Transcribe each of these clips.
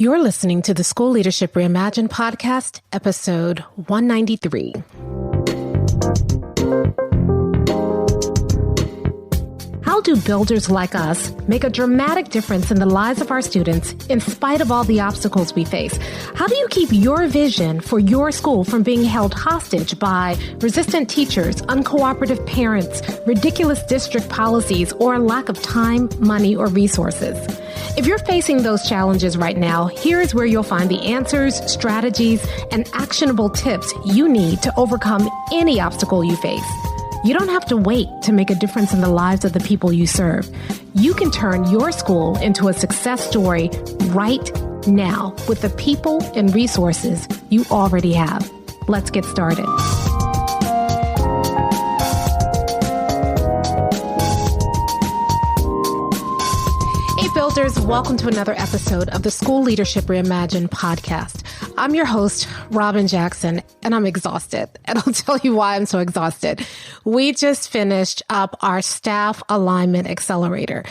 You're listening to the School Leadership Reimagined podcast, episode 193. How do builders like us make a dramatic difference in the lives of our students in spite of all the obstacles we face? How do you keep your vision for your school from being held hostage by resistant teachers, uncooperative parents, ridiculous district policies, or a lack of time, money, or resources? If you're facing those challenges right now, here's where you'll find the answers, strategies, and actionable tips you need to overcome any obstacle you face. You don't have to wait to make a difference in the lives of the people you serve. You can turn your school into a success story right now with the people and resources you already have. Let's get started. Builders, welcome to another episode of the School Leadership Reimagined podcast. I'm your host, Robyn Jackson, and I'm exhausted. And I'll tell you why I'm so exhausted. We just finished up our staff alignment accelerator.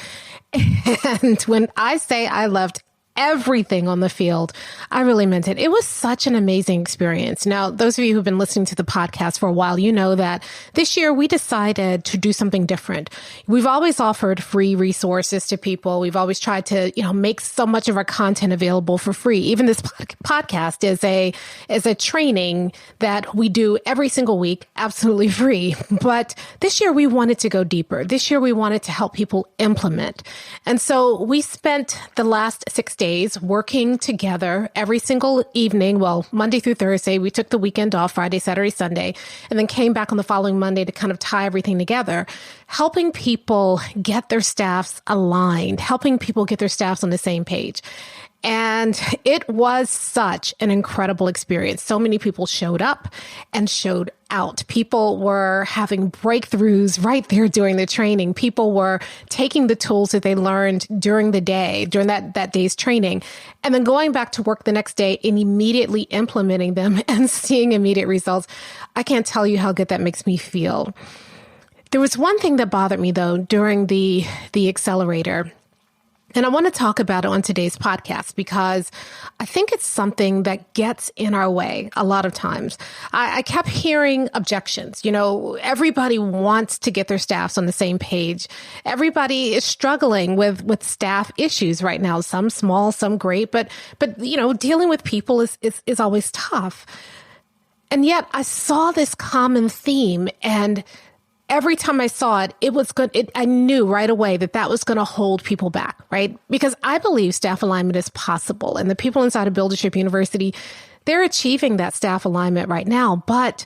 And when I say I left everything on the field, I really meant it. It was such an amazing experience. Now, those of you who've been listening to the podcast for a while, you know that this year we decided to do something different. We've always offered free resources to people. We've always tried to, make so much of our content available for free. Even this podcast is a training that we do every single week, absolutely free. But this year we wanted to go deeper. This year we wanted to help people implement. And so we spent the last 6 days working together every single evening. Well, Monday through Thursday, we took the weekend off, Friday, Saturday, Sunday, and then came back on the following Monday to kind of tie everything together, helping people get their staffs aligned, helping people get their staffs on the same page. And it was such an incredible experience. So many people showed up and showed out. People were having breakthroughs right there during the training. People were taking the tools that they learned during the day, during that day's training, and then going back to work the next day and immediately implementing them and seeing immediate results. I can't tell you how good that makes me feel. There was one thing that bothered me, though, during the accelerator. And I want to talk about it on today's podcast because I think it's something that gets in our way a lot of times. I kept hearing objections. Everybody wants to get their staffs on the same page. Everybody is struggling with staff issues right now, some small, some great, but dealing with people is always tough. And yet I saw this common theme, and every time I saw it, it was good. I knew right away that was going to hold people back, right? Because I believe staff alignment is possible. And the people inside of Buildership University, they're achieving that staff alignment right now. But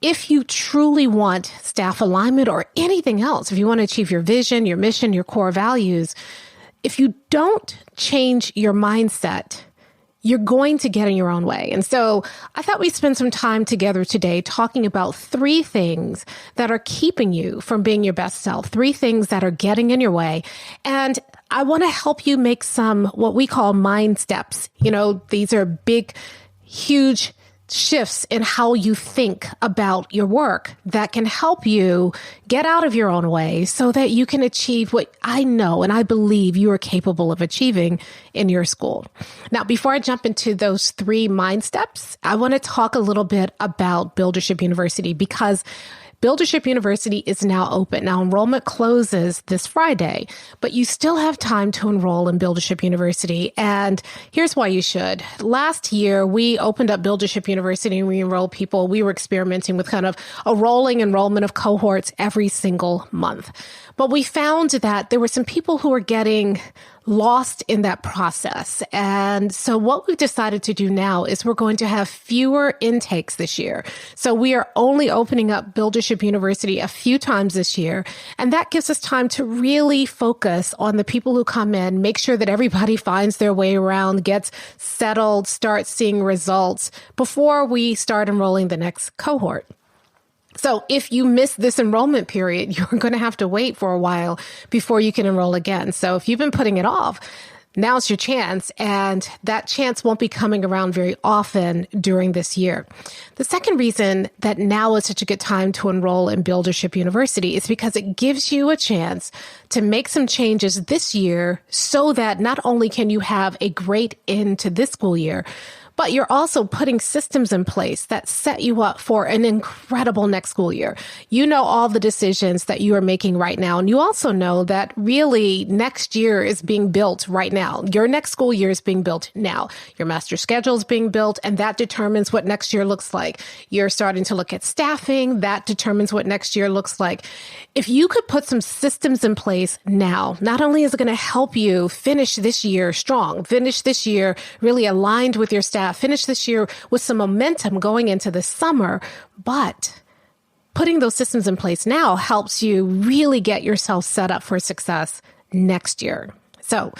if you truly want staff alignment or anything else, if you want to achieve your vision, your mission, your core values, if you don't change your mindset, you're going to get in your own way. And so I thought we'd spend some time together today talking about 3 things that are keeping you from being your best self, 3 things that are getting in your way. And I want to help you make some what we call mind steps. These are big, huge shifts in how you think about your work that can help you get out of your own way so that you can achieve what I know and I believe you are capable of achieving in your school. Now, before I jump into those 3 mind steps, I want to talk a little bit about Buildership University because Buildership University is now open. Now, enrollment closes this Friday, but you still have time to enroll in Buildership University. And here's why you should. Last year, we opened up Buildership University and we enrolled people. We were experimenting with kind of a rolling enrollment of cohorts every single month. But we found that there were some people who were getting lost in that process. And so what we've decided to do now is we're going to have fewer intakes this year. So we are only opening up Buildership University a few times this year. And that gives us time to really focus on the people who come in, make sure that everybody finds their way around, gets settled, starts seeing results before we start enrolling the next cohort. So if you miss this enrollment period, you're going to have to wait for a while before you can enroll again. So if you've been putting it off, now's your chance, and that chance won't be coming around very often during this year. The second reason that now is such a good time to enroll in Buildership University is because it gives you a chance to make some changes this year so that not only can you have a great end to this school year, but you're also putting systems in place that set you up for an incredible next school year. You know all the decisions that you are making right now. And you also know that really next year is being built right now. Your next school year is being built now. Your master schedule is being built, and that determines what next year looks like. You're starting to look at staffing. That determines what next year looks like. If you could put some systems in place now, not only is it going to help you finish this year strong, finish this year really aligned with your staff, finish this year with some momentum going into the summer, but putting those systems in place now helps you really get yourself set up for success next year. So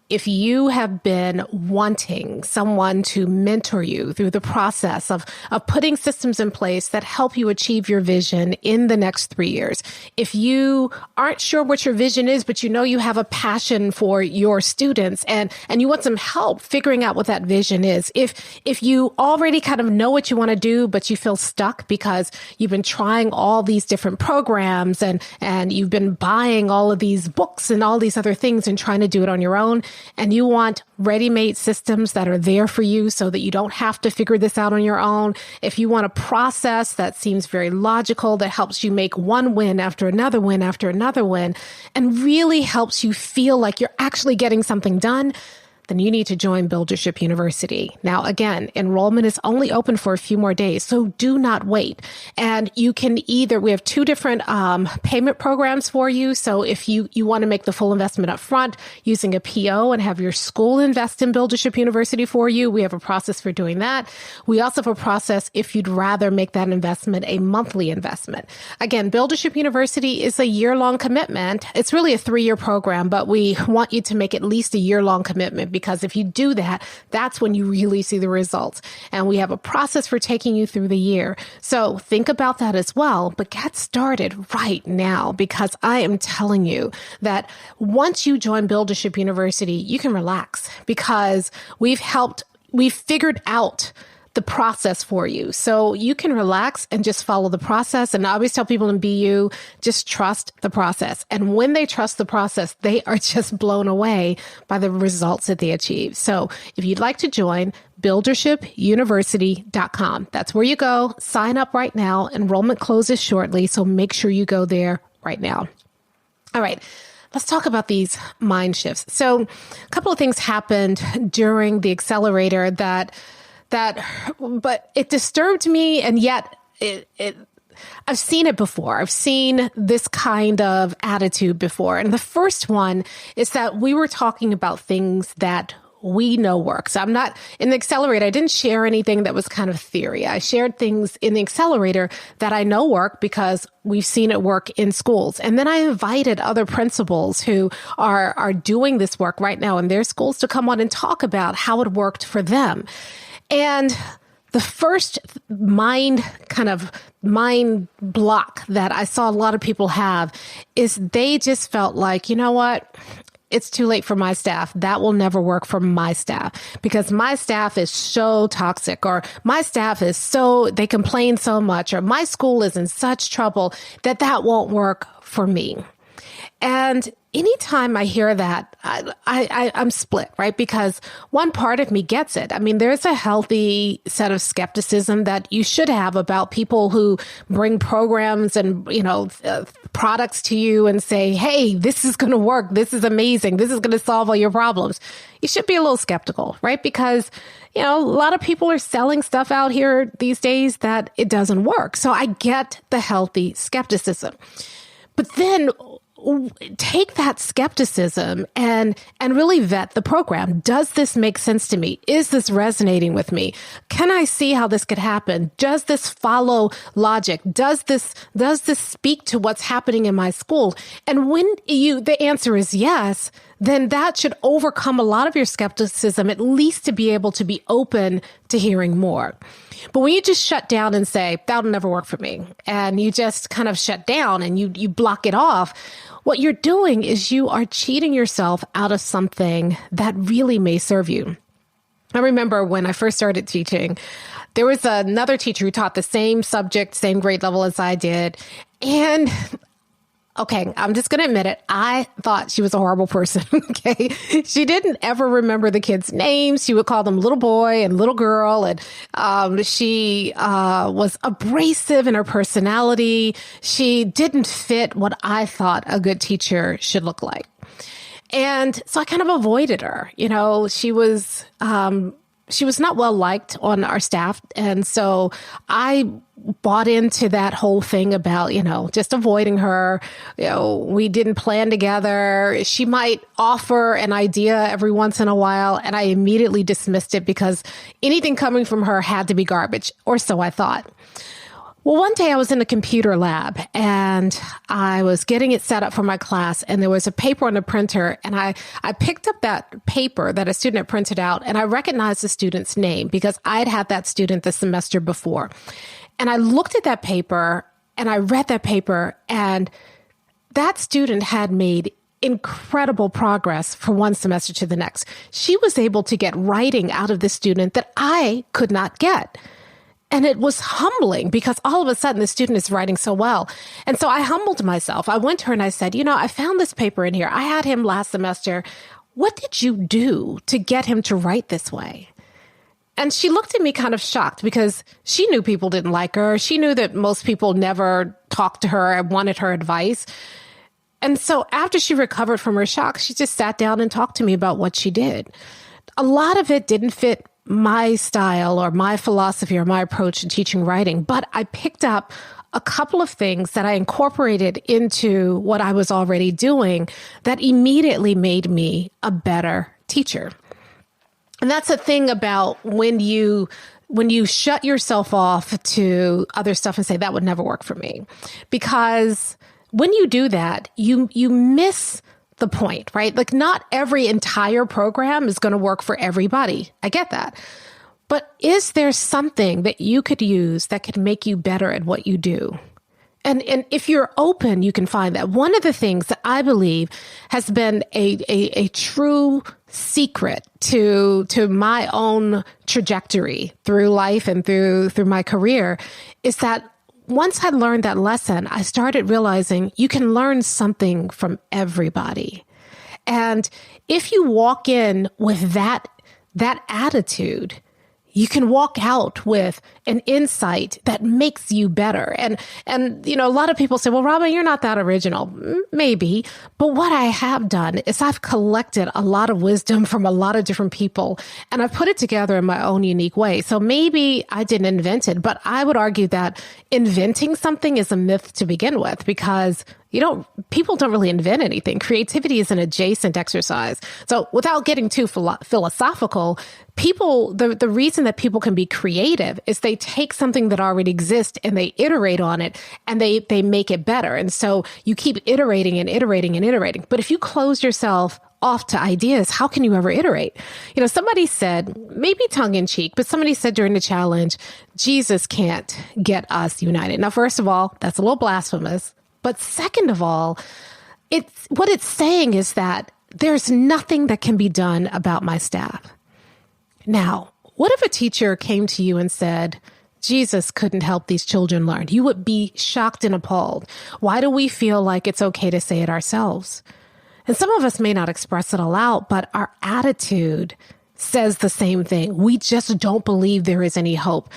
if you have been wanting someone to mentor you through the process of putting systems in place that help you achieve your vision in the next 3 years, if you aren't sure what your vision is, but you know you have a passion for your students and you want some help figuring out what that vision is, if you already kind of know what you want to do, but you feel stuck because you've been trying all these different programs and you've been buying all of these books and all these other things and trying to do it on your own, and you want ready-made systems that are there for you so that you don't have to figure this out on your own, if you want a process that seems very logical, that helps you make one win after another win after another win, and really helps you feel like you're actually getting something done, then you need to join Buildership University. Now, again, enrollment is only open for a few more days, so do not wait. And you can we have 2 different payment programs for you. So if you want to make the full investment up front using a PO and have your school invest in Buildership University for you, we have a process for doing that. We also have a process if you'd rather make that investment a monthly investment. Again, Buildership University is a year-long commitment. It's really a 3-year program, but we want you to make at least a year-long commitment, because if you do that, that's when you really see the results. And we have a process for taking you through the year. So think about that as well, but get started right now, because I am telling you that once you join Buildership University, you can relax, because we've figured out the process for you. So you can relax and just follow the process. And I always tell people in BU, just trust the process. And when they trust the process, they are just blown away by the results that they achieve. So if you'd like to join, buildershipuniversity.com. That's where you go. Sign up right now. Enrollment closes shortly, so make sure you go there right now. All right. Let's talk about these mind shifts. So a couple of things happened during the accelerator but it disturbed me, and yet I've seen it before. I've seen this kind of attitude before. And the first one is that we were talking about things that we know work. So I'm not in the accelerator. I didn't share anything that was kind of theory. I shared things in the accelerator that I know work because we've seen it work in schools. And then I invited other principals who are doing this work right now in their schools to come on and talk about how it worked for them. And the first mind block that I saw a lot of people have is they just felt like, you know what? It's too late for my staff. That will never work for my staff because my staff is so toxic, or my staff they complain so much, or my school is in such trouble that won't work for me. And anytime I hear that, I'm split, right? Because one part of me gets it. I mean, there's a healthy set of skepticism that you should have about people who bring programs and, products to you and say, hey, this is going to work. This is amazing. This is going to solve all your problems. You should be a little skeptical, right? Because, a lot of people are selling stuff out here these days that it doesn't work. So I get the healthy skepticism. But then take that skepticism and really vet the program. Does this make sense to me? Is this resonating with me? Can I see how this could happen? Does this follow logic? Does this speak to what's happening in my school? And when the answer is yes, then that should overcome a lot of your skepticism, at least to be able to be open to hearing more. But when you just shut down and say, that'll never work for me, and you just kind of shut down and you block it off, what you're doing is you are cheating yourself out of something that really may serve you. I remember when I first started teaching, there was another teacher who taught the same subject, same grade level as I did. And okay, I'm just going to admit it. I thought she was a horrible person. Okay. She didn't ever remember the kids' names. She would call them little boy and little girl. And she was abrasive in her personality. She didn't fit what I thought a good teacher should look like. And so I kind of avoided her. You know, she was not well liked on our staff. And so I bought into that whole thing about, you know, just avoiding her. You know, we didn't plan together. She might offer an idea every once in a while, and I immediately dismissed it because anything coming from her had to be garbage, or so I thought. Well, one day I was in a computer lab and I was getting it set up for my class, and there was a paper on the printer, and I picked up that paper that a student had printed out, and I recognized the student's name because I'd had that student the semester before. And I looked at that paper and I read that paper, and that student had made incredible progress from one semester to the next. She was able to get writing out of this student that I could not get. And it was humbling because all of a sudden the student is writing so well. And so I humbled myself. I went to her and I said, you know, I found this paper in here. I had him last semester. What did you do to get him to write this way? And she looked at me kind of shocked because she knew people didn't like her. She knew that most people never talked to her and wanted her advice. And so after she recovered from her shock, she just sat down and talked to me about what she did. A lot of it didn't fit my style or my philosophy or my approach to teaching writing, but I picked up a couple of things that I incorporated into what I was already doing that immediately made me a better teacher. And that's the thing about when you shut yourself off to other stuff and say, that would never work for me. Because when you do that, you miss the point, right? Like not every entire program is going to work for everybody. I get that. But is there something that you could use that could make you better at what you do? And if you're open, you can find that. One of the things that I believe has been a true secret to my own trajectory through life and through my career is that once I learned that lesson, I started realizing you can learn something from everybody. And if you walk in with that attitude, you can walk out with an insight that makes you better. And you know, a lot of people say, well, Robyn, you're not that original. Maybe. But what I have done is I've collected a lot of wisdom from a lot of different people, and I've put it together in my own unique way. So maybe I didn't invent it, but I would argue that inventing something is a myth to begin with, because people don't really invent anything. Creativity is an adjacent exercise. So without getting too philosophical, the reason that people can be creative is they take something that already exists and they iterate on it and they make it better. And so you keep iterating and iterating and iterating. But if you close yourself off to ideas, how can you ever iterate? You know, somebody said, maybe tongue in cheek, but somebody said during the challenge, Jesus can't get us united. Now, first of all, that's a little blasphemous. But second of all, what it's saying is that there's nothing that can be done about my staff. Now, what if a teacher came to you and said, Jesus couldn't help these children learn? You would be shocked and appalled. Why do we feel like it's okay to say it ourselves? And some of us may not express it aloud, but our attitude says the same thing. We just don't believe there is any hope.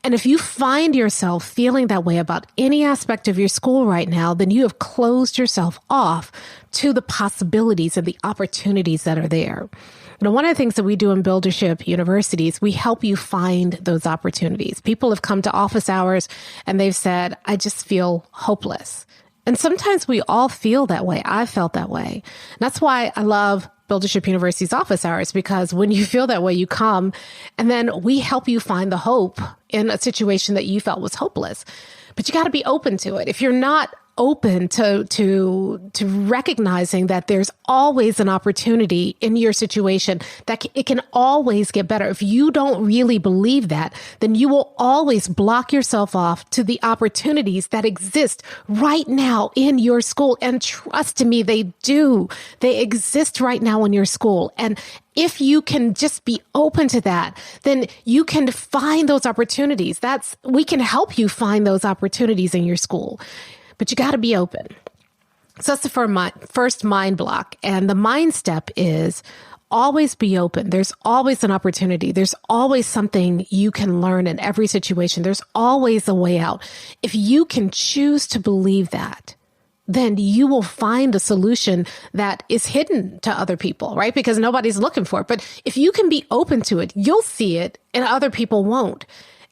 And if you find yourself feeling that way about any aspect of your school right now, then you have closed yourself off to the possibilities and the opportunities that are there. You know, one of the things that we do in Buildership universities, we help you find those opportunities. People have come to office hours and they've said, I just feel hopeless. And sometimes we all feel that way. I felt that way. And that's why I love Buildership University's office hours, because when you feel that way, you come and then we help you find the hope in a situation that you felt was hopeless. But you got to be open to it. If you're not open to recognizing that there's always an opportunity in your situation, that it can always get better. If you don't really believe that, then you will always block yourself off to the opportunities that exist right now in your school. And trust me, they do. They exist right now in your school. And if you can just be open to that, then you can find those opportunities. We can help you find those opportunities in your school, but you got to be open. So that's the first mind block. And the mind step is always be open. There's always an opportunity. There's always something you can learn in every situation. There's always a way out. If you can choose to believe that, then you will find a solution that is hidden to other people, right? Because nobody's looking for it. But if you can be open to it, you'll see it and other people won't.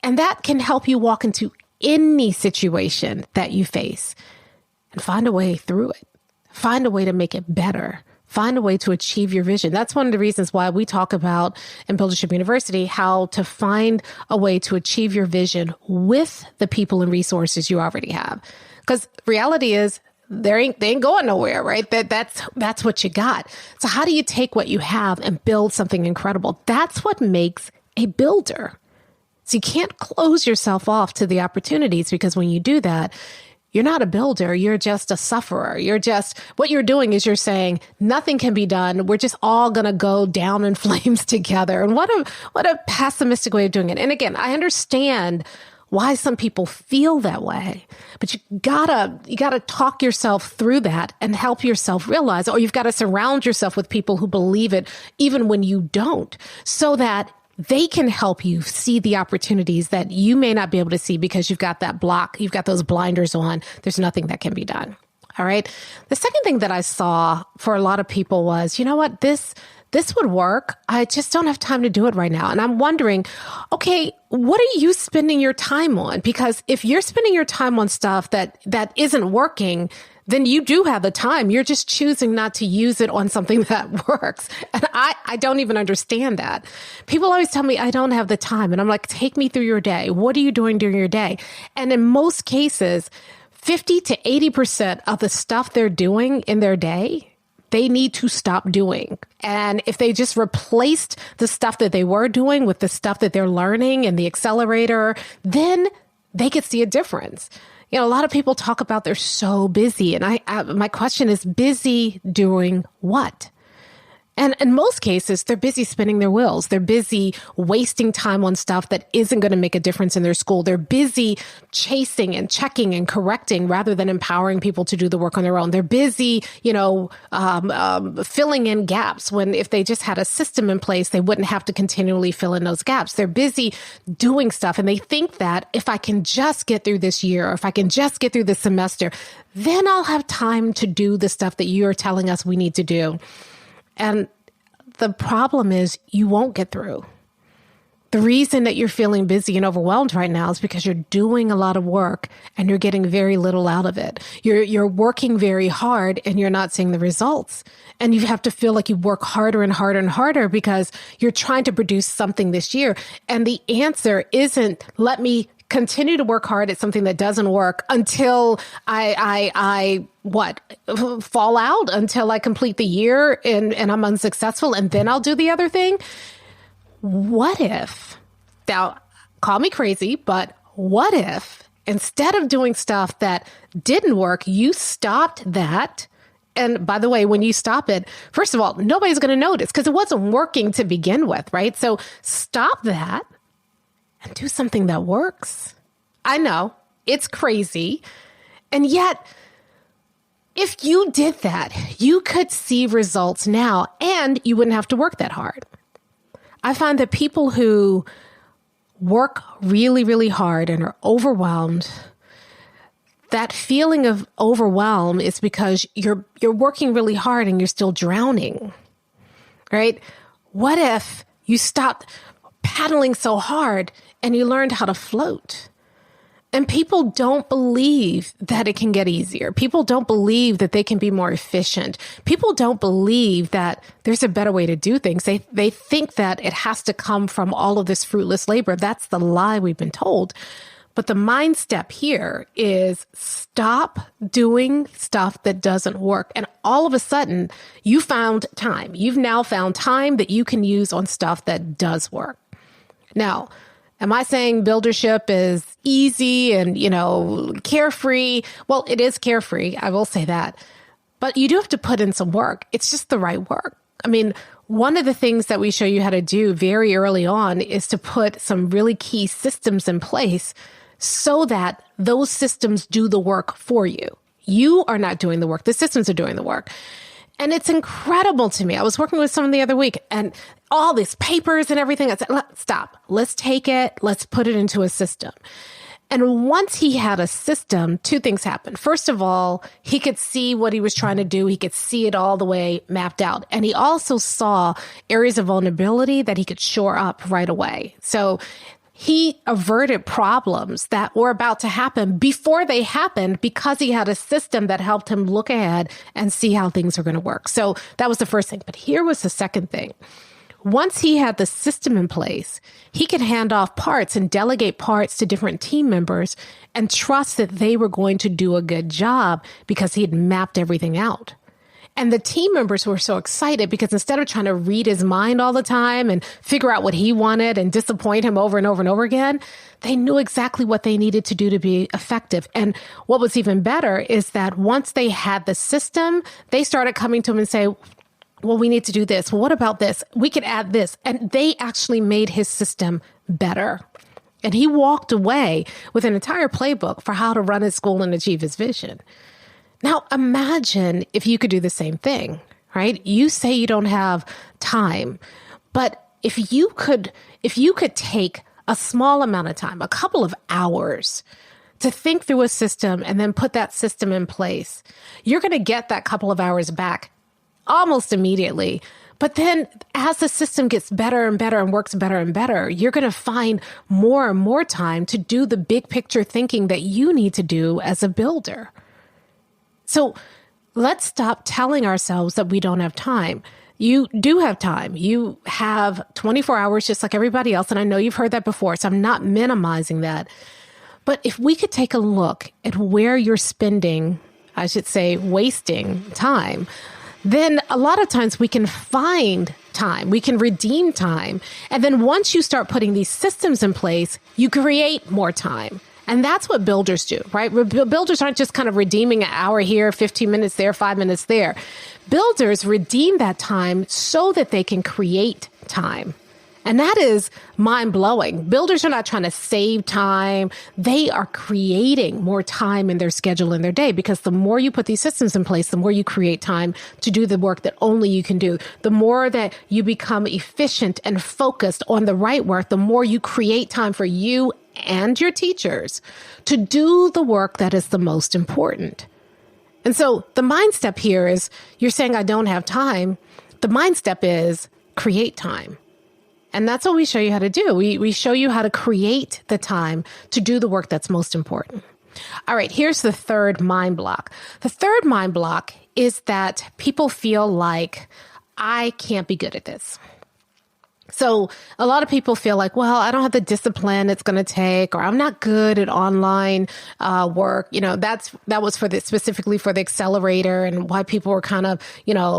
And that can help you walk into any situation that you face and find a way through it. Find a way to make it better. Find a way to achieve your vision. That's one of the reasons why we talk about in Buildership University how to find a way to achieve your vision with the people and resources you already have. Because reality is, they ain't going nowhere, right? That's what you got. So how do you take what you have and build something incredible? That's what makes a builder. So you can't close yourself off to the opportunities, because when you do that, you're not a builder. You're just a sufferer. What you're doing is you're saying nothing can be done. We're just all going to go down in flames together. And what a pessimistic way of doing it. And again, I understand why some people feel that way, but you gotta talk yourself through that and help yourself realize, or you've got to surround yourself with people who believe it even when you don't, so that they can help you see the opportunities that you may not be able to see because you've got that block, you've got those blinders on. There's nothing that can be done. All right. The second thing that I saw for a lot of people was, you know what, this would work. I just don't have time to do it right now. And I'm wondering, okay, what are you spending your time on? Because if you're spending your time on stuff that isn't working, then you do have the time. You're just choosing not to use it on something that works. And I don't even understand that. People always tell me I don't have the time. And I'm like, take me through your day. What are you doing during your day? And in most cases, 50 to 80% of the stuff they're doing in their day, they need to stop doing. And if they just replaced the stuff that they were doing with the stuff that they're learning in the accelerator, then they could see a difference. You know, a lot of people talk about they're so busy. And my question is, busy doing what? And in most cases, they're busy spinning their wheels. They're busy wasting time on stuff that isn't going to make a difference in their school. They're busy chasing and checking and correcting rather than empowering people to do the work on their own. They're busy, filling in gaps when if they just had a system in place, they wouldn't have to continually fill in those gaps. They're busy doing stuff. And they think that if I can just get through this year, or if I can just get through this semester, then I'll have time to do the stuff that you're telling us we need to do. And the problem is you won't get through. The reason that you're feeling busy and overwhelmed right now is because you're doing a lot of work and you're getting very little out of it. You're working very hard and you're not seeing the results. And you have to feel like you work harder and harder and harder because you're trying to produce something this year. And the answer isn't, let me continue to work hard at something that doesn't work until I fall out, until I complete the year and I'm unsuccessful, and then I'll do the other thing. What if, now call me crazy, but what if instead of doing stuff that didn't work, you stopped that? And by the way, when you stop it, first of all, nobody's going to notice because it wasn't working to begin with, right? So stop that and do something that works. I know it's crazy. And yet, if you did that, you could see results now and you wouldn't have to work that hard. I find that people who work really, really hard and are overwhelmed, that feeling of overwhelm is because you're working really hard and you're still drowning, right? What if you stopped paddling so hard and you learned how to float? And people don't believe that it can get easier. People don't believe that they can be more efficient. People don't believe that there's a better way to do things. They think that it has to come from all of this fruitless labor. That's the lie we've been told. But the mind step here is stop doing stuff that doesn't work. And all of a sudden, you found time. You've now found time that you can use on stuff that does work. Now, am I saying buildership is easy and, carefree? Well, it is carefree. I will say that. But you do have to put in some work. It's just the right work. I mean, one of the things that we show you how to do very early on is to put some really key systems in place so that those systems do the work for you. You are not doing the work. The systems are doing the work. And it's incredible to me. I was working with someone the other week and all these papers and everything. I said, stop. Let's take it. Let's put it into a system. And once he had a system, two things happened. First of all, he could see what he was trying to do. He could see it all the way mapped out. And he also saw areas of vulnerability that he could shore up right away. So he averted problems that were about to happen before they happened because he had a system that helped him look ahead and see how things are going to work. So that was the first thing. But here was the second thing. Once he had the system in place, he could hand off parts and delegate parts to different team members and trust that they were going to do a good job because he had mapped everything out. And the team members were so excited because instead of trying to read his mind all the time and figure out what he wanted and disappoint him over and over and over again, they knew exactly what they needed to do to be effective. And what was even better is that once they had the system, they started coming to him and say, well, we need to do this. Well, what about this? We could add this. And they actually made his system better. And he walked away with an entire playbook for how to run his school and achieve his vision. Now, imagine if you could do the same thing, right? You say you don't have time, but if you could take a small amount of time, a couple of hours to think through a system and then put that system in place, you're going to get that couple of hours back almost immediately. But then as the system gets better and better and works better and better, you're going to find more and more time to do the big picture thinking that you need to do as a builder. So let's stop telling ourselves that we don't have time. You do have time. You have 24 hours just like everybody else. And I know you've heard that before, so I'm not minimizing that. But if we could take a look at where you're spending, I should say, wasting time, then a lot of times we can find time, we can redeem time. And then once you start putting these systems in place, you create more time. And that's what builders do, right? Builders aren't just kind of redeeming an hour here, 15 minutes there, 5 minutes there. Builders redeem that time so that they can create time. And that is mind-blowing. Builders are not trying to save time. They are creating more time in their schedule in their day, because the more you put these systems in place, the more you create time to do the work that only you can do. The more that you become efficient and focused on the right work, the more you create time for you and your teachers to do the work that is the most important. And so the mind step here is, you're saying, I don't have time. The mind step is create time. And that's what we show you how to do. We show you how to create the time to do the work that's most important. All right, here's the third mind block. The third mind block is that people feel like, I can't be good at this. So a lot of people feel like, well, I don't have the discipline it's going to take, or I'm not good at online work. That was specifically for the accelerator, and why people were kind of,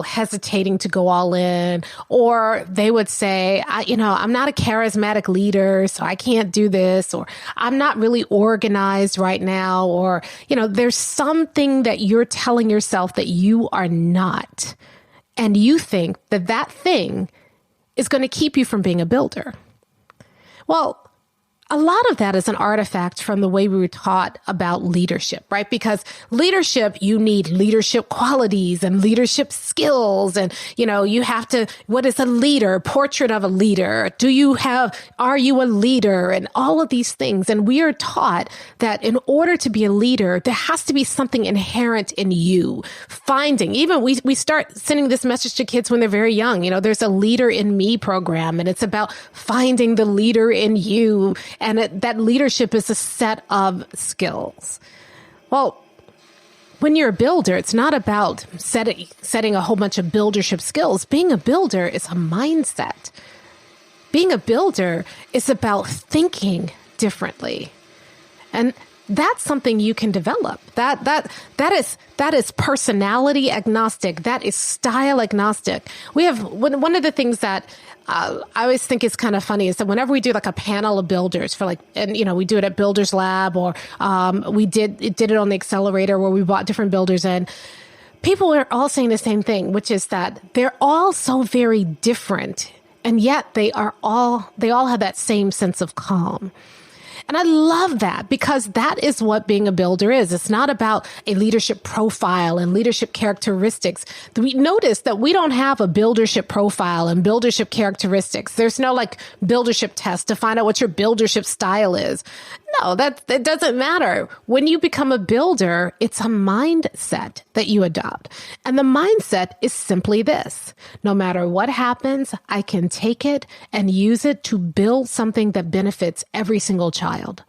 hesitating to go all in. Or they would say, I'm not a charismatic leader, so I can't do this, or I'm not really organized right now, or, there's something that you're telling yourself that you are not. And you think that thing is going to keep you from being a builder. Well, a lot of that is an artifact from the way we were taught about leadership, right? Because leadership, you need leadership qualities and leadership skills. And, you have to, what is a leader? Portrait of a leader. Are you a leader? And all of these things. And we are taught that in order to be a leader, there has to be something inherent in you. We start sending this message to kids when they're very young. There's a Leader in Me program, and it's about finding the leader in you. And that leadership is a set of skills. Well, when you're a builder, it's not about setting a whole bunch of buildership skills. Being a builder is a mindset. Being a builder is about thinking differently. And that's something you can develop. That is personality agnostic. That is style agnostic. We have one of the things that I always think is kind of funny is that whenever we do like a panel of builders for we do it at Builders Lab, or we did it on the accelerator where we brought different builders in. People are all saying the same thing, which is that they're all so very different, and yet they all have that same sense of calm. And I love that, because that is what being a builder is. It's not about a leadership profile and leadership characteristics. We notice that we don't have a buildership profile and buildership characteristics. There's no like buildership test to find out what your buildership style is. No, that doesn't matter. When you become a builder, it's a mindset that you adopt. And the mindset is simply this: no matter what happens, I can take it and use it to build something that benefits every single child.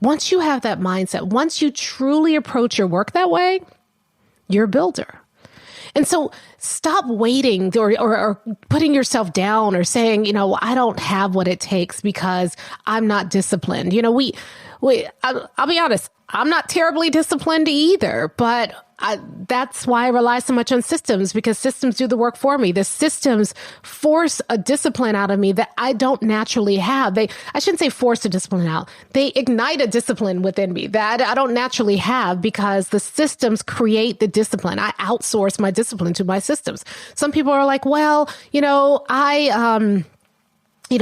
Once you have that mindset, once you truly approach your work that way, you're a builder. And so stop waiting or putting yourself down or saying, I don't have what it takes because I'm not disciplined. I'll be honest, I'm not terribly disciplined either, but that's why I rely so much on systems, because systems do the work for me. The systems force a discipline out of me that I don't naturally have. I shouldn't say force a discipline out. They ignite a discipline within me that I don't naturally have, because the systems create the discipline. I outsource my discipline to my systems. Some people are like, well,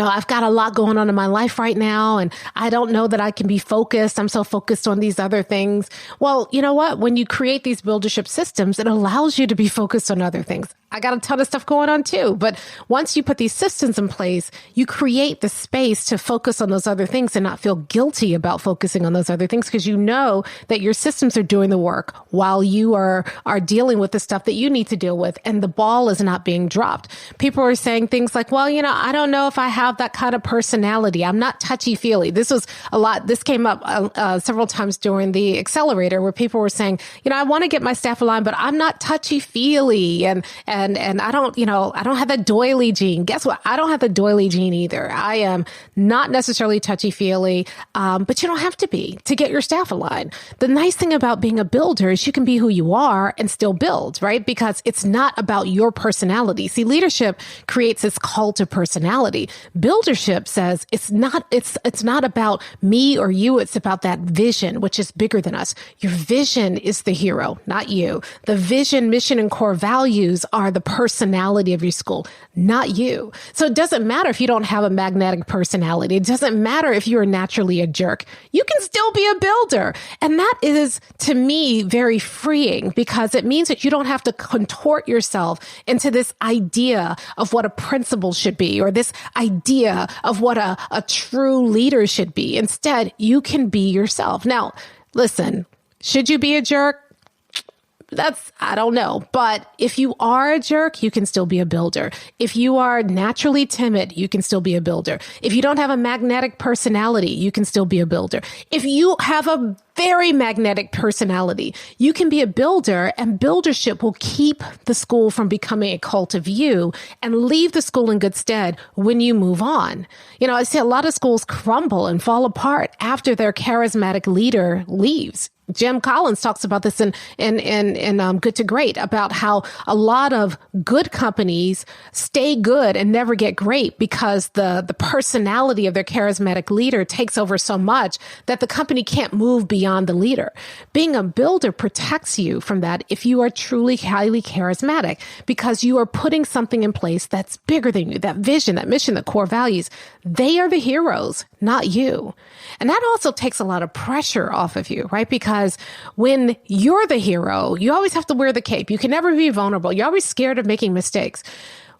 I've got a lot going on in my life right now, and I don't know that I can be focused. I'm so focused on these other things. Well, you know what? When you create these buildership systems, it allows you to be focused on other things. I got a ton of stuff going on too. But once you put these systems in place, you create the space to focus on those other things and not feel guilty about focusing on those other things, because you know that your systems are doing the work while you are dealing with the stuff that you need to deal with, and the ball is not being dropped. People are saying things like, well, I don't know if I have that kind of personality. I'm not touchy-feely. This came up several times during the accelerator, where people were saying, I want to get my staff aligned, but I'm not touchy-feely. And I don't have that doily gene. Guess what? I don't have the doily gene either. I am not necessarily touchy-feely, but you don't have to be to get your staff aligned. The nice thing about being a builder is you can be who you are and still build, right? Because it's not about your personality. See, leadership creates this cult of personality. Buildership says it's not about me or you. It's about that vision, which is bigger than us. Your vision is the hero, not you. The vision, mission, and core values are the personality of your school, not you. So it doesn't matter if you don't have a magnetic personality. It doesn't matter if you're naturally a jerk. You can still be a builder. And that is, to me, very freeing, because it means that you don't have to contort yourself into this idea of what a principal should be, or this idea of what a true leader should be. Instead, you can be yourself. Now, listen, should you be a jerk? I don't know. But if you are a jerk, you can still be a builder. If you are naturally timid, you can still be a builder. If you don't have a magnetic personality, you can still be a builder. If you have a very magnetic personality, you can be a builder, and buildership will keep the school from becoming a cult of you and leave the school in good stead when you move on. I see a lot of schools crumble and fall apart after their charismatic leader leaves. Jim Collins talks about this in Good to Great, about how a lot of good companies stay good and never get great because the personality of their charismatic leader takes over so much that the company can't move beyond the leader. Being a builder protects you from that if you are truly highly charismatic, because you are putting something in place that's bigger than you, that vision, that mission, the core values. They are the heroes, not you. And that also takes a lot of pressure off of you, right? Because when you're the hero, you always have to wear the cape. You can never be vulnerable. You're always scared of making mistakes.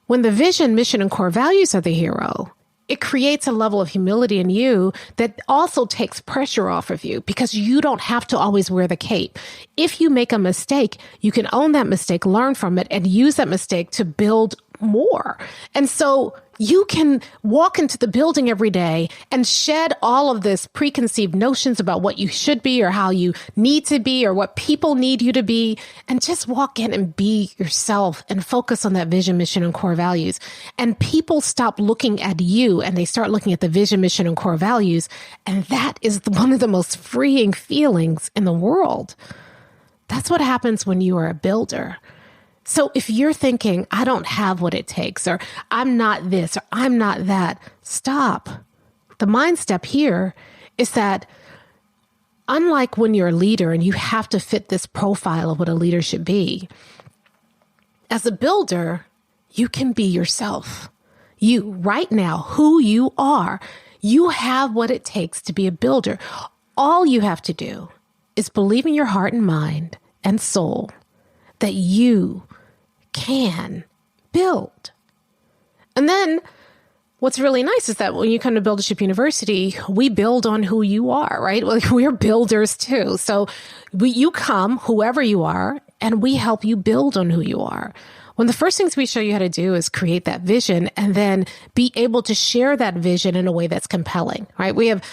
When the vision, mission, and core values are the hero, it creates a level of humility in you that also takes pressure off of you, because you don't have to always wear the cape. If you make a mistake, you can own that mistake, learn from it, and use that mistake to build more. And so you can walk into the building every day and shed all of this preconceived notions about what you should be or how you need to be or what people need you to be, and just walk in and be yourself and focus on that vision, mission, and core values. And people stop looking at you and they start looking at the vision, mission, and core values. And that is one of the most freeing feelings in the world. That's what happens when you are a builder. So if you're thinking, I don't have what it takes, or I'm not this, or I'm not that, stop. The mind step here is that unlike when you're a leader and you have to fit this profile of what a leader should be, as a builder, you can be yourself. You, right now, who you are, you have what it takes to be a builder. All you have to do is believe in your heart and mind and soul that you can build. And then what's really nice is that when you come to Buildership University, we build on who you are, right? Well, we're builders too. So you come, whoever you are, and we help you build on who you are. One of the first things we show you how to do is create that vision and then be able to share that vision in a way that's compelling, right? We have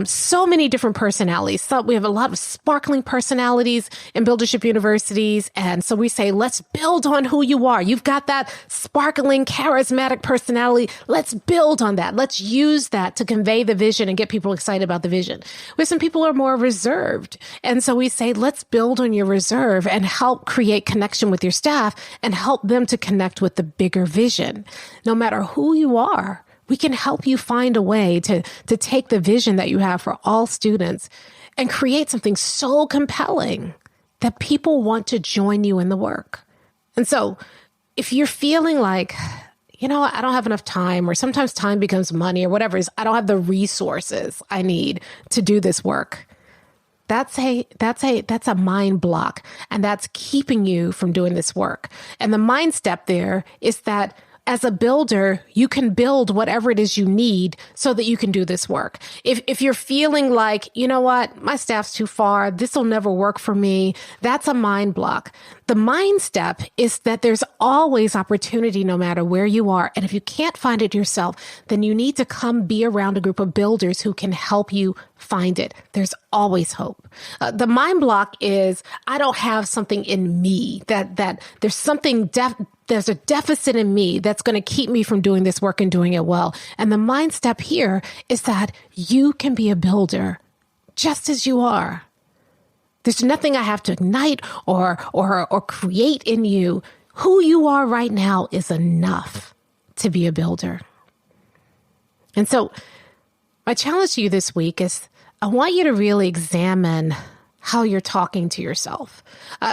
so many different personalities. So we have a lot of sparkling personalities in Buildership Universities. And so we say, let's build on who you are. You've got that sparkling, charismatic personality. Let's build on that. Let's use that to convey the vision and get people excited about the vision. We have some people who are more reserved. And so we say, let's build on your reserve and help create connection with your staff and help them to connect with the bigger vision. No matter who you are, we can help you find a way to take the vision that you have for all students and create something so compelling that people want to join you in the work. And so if you're feeling like, you know, I don't have enough time, or sometimes time becomes money or whatever it is, I don't have the resources I need to do this work. That's a mind block, and that's keeping you from doing this work. And the mind step there is that as a builder, you can build whatever it is you need so that you can do this work. If you're feeling like, you know what, my staff's too far, this will never work for me, that's a mind block. The mind step is that there's always opportunity no matter where you are. And if you can't find it yourself, then you need to come be around a group of builders who can help you find it. There's always hope. The mind block is, I don't have something in me, that there's something there's a deficit in me that's going to keep me from doing this work and doing it well. And the mind step here is that you can be a builder just as you are. There's nothing I have to ignite or create in you. Who you are right now is enough to be a builder. And so my challenge to you this week is, I want you to really examine how you're talking to yourself.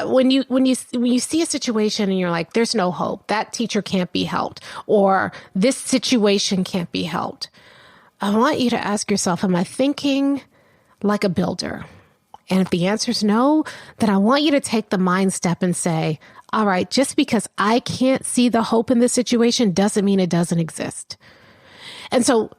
When you see a situation and you're like, there's no hope, that teacher can't be helped, or this situation can't be helped, I want you to ask yourself, am I thinking like a builder? And if the answer is no, then I want you to take the mind step and say, all right, just because I can't see the hope in this situation doesn't mean it doesn't exist. And so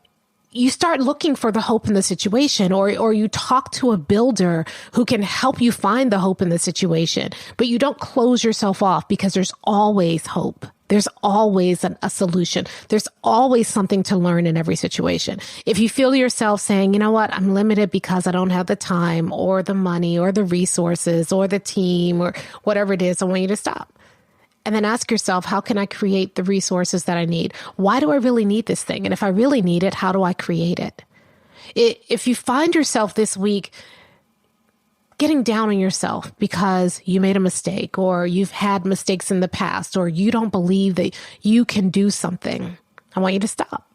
you start looking for the hope in the situation, or you talk to a builder who can help you find the hope in the situation, but you don't close yourself off, because there's always hope. There's always a solution. There's always something to learn in every situation. If you feel yourself saying, you know what, I'm limited because I don't have the time or the money or the resources or the team or whatever it is, I want you to stop. And then ask yourself, how can I create the resources that I need? Why do I really need this thing? And if I really need it, how do I create it? If you find yourself this week getting down on yourself because you made a mistake, or you've had mistakes in the past, or you don't believe that you can do something, I want you to stop.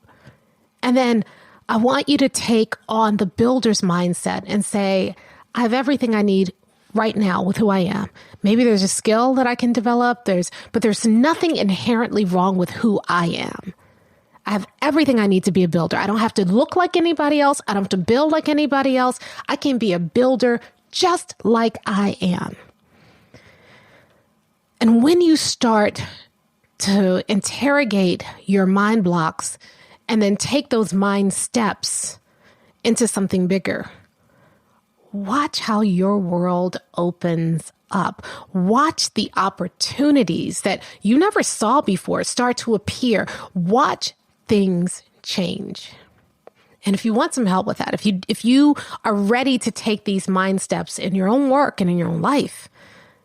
And then I want you to take on the builder's mindset and say, I have everything I need right now with who I am. Maybe there's a skill that I can develop, but there's nothing inherently wrong with who I am. I have everything I need to be a builder. I don't have to look like anybody else. I don't have to build like anybody else. I can be a builder just like I am. And when you start to interrogate your mind blocks and then take those mind steps into something bigger, watch how your world opens up. Watch the opportunities that you never saw before start to appear. Watch things change. And if you want some help with that, if you are ready to take these mind steps in your own work and in your own life,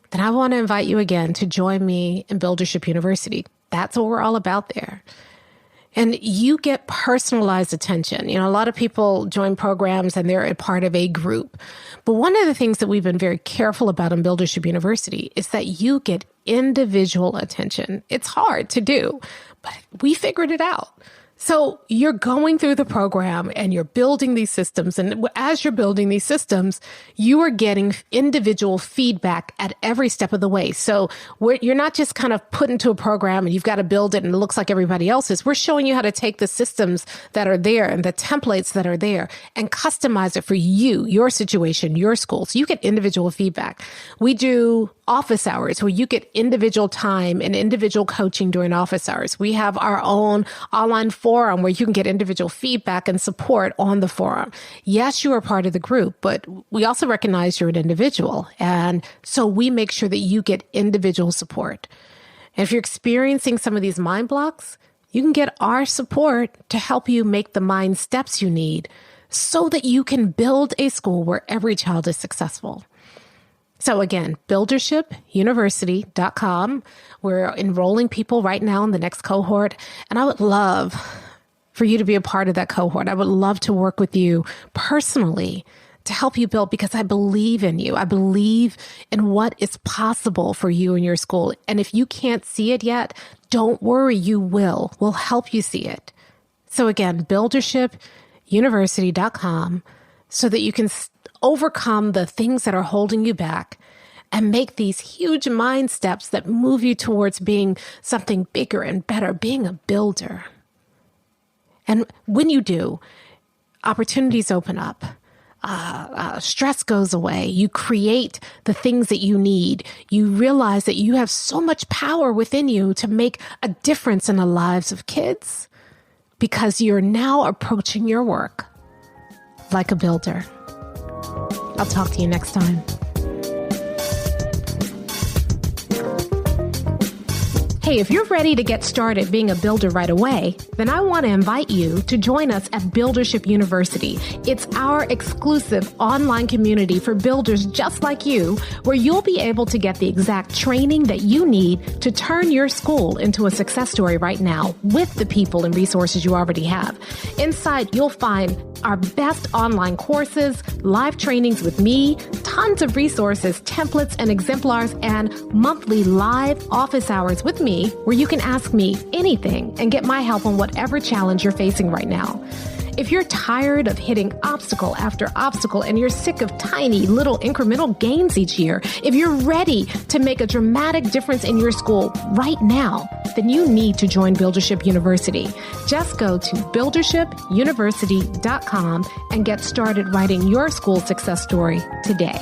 then I want to invite you again to join me in Buildership University. That's what we're all about there. And you get personalized attention. You know, a lot of people join programs and they're a part of a group. But one of the things that we've been very careful about in Buildership University is that you get individual attention. It's hard to do, but we figured it out. So you're going through the program and you're building these systems. And as you're building these systems, you are getting individual feedback at every step of the way. So you're not just kind of put into a program and you've got to build it and it looks like everybody else's. We're showing you how to take the systems that are there and the templates that are there and customize it for you, your situation, your school. So you get individual feedback. We do office hours where you get individual time and individual coaching during office hours. We have our own online forum where you can get individual feedback and support on the forum. Yes, you are part of the group, but we also recognize you're an individual. And so we make sure that you get individual support. And if you're experiencing some of these mind blocks, you can get our support to help you make the mind steps you need so that you can build a school where every child is successful. So again, buildershipuniversity.com. We're enrolling people right now in the next cohort. And I would love for you to be a part of that cohort. I would love to work with you personally to help you build because I believe in you. I believe in what is possible for you and your school. And if you can't see it yet, don't worry, you will. We'll help you see it. So again, buildershipuniversity.com so that you can overcome the things that are holding you back and make these huge mind steps that move you towards being something bigger and better, being a builder. And when you do, opportunities open up. Stress goes away. You create the things that you need. You realize that you have so much power within you to make a difference in the lives of kids because you're now approaching your work like a builder. I'll talk to you next time. Hey, if you're ready to get started being a builder right away, then I want to invite you to join us at Buildership University. It's our exclusive online community for builders just like you, where you'll be able to get the exact training that you need to turn your school into a success story right now with the people and resources you already have. Inside, you'll find our best online courses, live trainings with me, tons of resources, templates, and exemplars, and monthly live office hours with me where you can ask me anything and get my help on whatever challenge you're facing right now. If you're tired of hitting obstacle after obstacle and you're sick of tiny little incremental gains each year, if you're ready to make a dramatic difference in your school right now, then you need to join Buildership University. Just go to buildershipuniversity.com and get started writing your school success story today.